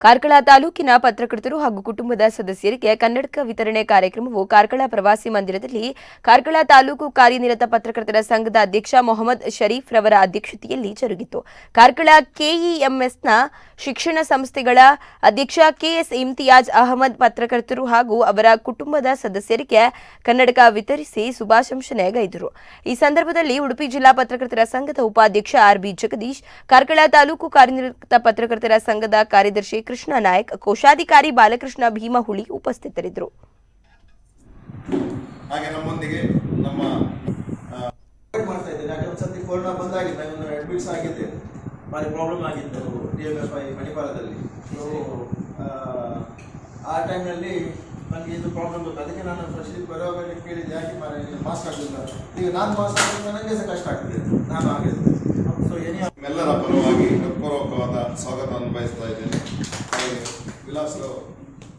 ಕಾರ್ಕಳ ತಾಲೂಕಿನ ಪತ್ರಕರ್ತರು ಹಾಗೂ ಕುಟುಂಬದ ಸದಸ್ಯರಿಗೆ ಕನ್ನಡಕ ವಿತರಣೆ ಕಾರ್ಯಕ್ರಮವು ಕಾರ್ಕಳ ಪ್ರವಾಸಿ ಮಂದಿರದಲ್ಲಿ ಕಾರ್ಕಳ ತಾಲೂಕು ಕಾರ್ಯನಿರತ ಪತ್ರಕರ್ತರ ಸಂಘದ ಅಧ್ಯಕ್ಷ ಮೊಹಮ್ಮದ್ ಶರೀಫ್ ರವರ ಅಧ್ಯಕ್ಷತೆಯಲ್ಲಿ ಜರುಗಿತು. ಕಾರ್ಕಳ ಕೆಇಎಂಎಸ್ನ ಶಿಕ್ಷಣ ಸಂಸ್ಥೆಗಳ ಅಧ್ಯಕ್ಷ ಕೆಎಸ್ ಇಮ್ತಿಯಾಜ್ ಅಹಮದ್ ಪತ್ರಕರ್ತರು ಹಾಗೂ ಅವರ ಕುಟುಂಬದ ಸದಸ್ಯರಿಗೆ ಕನ್ನಡಕ ವಿತರಿಸಿ ಶುಭಾಶಂಸನೆ ಗೈದರು. ಈ ಸಂದರ್ಭದಲ್ಲಿ ಉಡುಪಿ ಜಿಲ್ಲಾ ಪತ್ರಕರ್ತರ ಸಂಘದ ಉಪಾಧ್ಯಕ್ಷ ಆರ್ಬಿ ಜಗದೀಶ್, ಕಾರ್ಕಳ ತಾಲೂಕು ಕಾರ್ಯನಿರತ ಪತ್ರಕರ್ತರ ಸಂಘದ ಕಾರ್ಯದರ್ಶಿ ಕೃಷ್ಣ ನಾಯಕ್, ಕೋಶಾಧಿಕಾರಿ ಬಾಲಕೃಷ್ಣ ಭೀಮಹುಳಿ ಉಪಸ್ಥಿತರಿದ್ದರು. ಹಾಗೆ ನಮ್ಮೊಂದಿಗೆ ನಮ್ಮ ಮಾಡ್ತಾ ಇದ್ದೇನೆ. ಯಾಕಂದ್ರೆ ಸತಿ ಕೊರೋನಾ ಬಂದಾಗಿದೆ, ಅಡ್ಮಿಟ್ಸ್ ಆಗಿದೆ, ಭಾರಿ ಪ್ರಾಬ್ಲಮ್ ಆಗಿತ್ತು DMFI ಮಣಿಪಾಲದಲ್ಲಿ. ಸೊ ಆ ಟೈಮ್ನಲ್ಲಿ ನನಗೆ ಇದು ಪ್ರಾಬ್ಲಮ್ ಗೊತ್ತು. ಅದಕ್ಕೆ ನಾನು ಫಸ್ಟ್ ಬರುವಾಗ ಕೇಳಿದ್ದೆ, ಯಾಕೆ ಮಾಸ್ಕ್ ಆಗಲಿಲ್ಲ. ಈಗ ನಾನು ಮಾಸ್ಕ್ ಆಗಿದ್ರೆ ನನಗೆ ಸಹ ಕಷ್ಟ ಆಗ್ತದೆ, ನಾನು ಆಗಿದ್ದೆ. ಸೊ ಎಲ್ಲರ ಪರವಾಗಿ ಹೃತ್ಪೂರ್ವಕವಾದ ಸ್ವಾಗತವನ್ನು ಬಯಸ್ತಾ ಇದ್ದೇನೆ. ವಿಲಾಸರಾವ್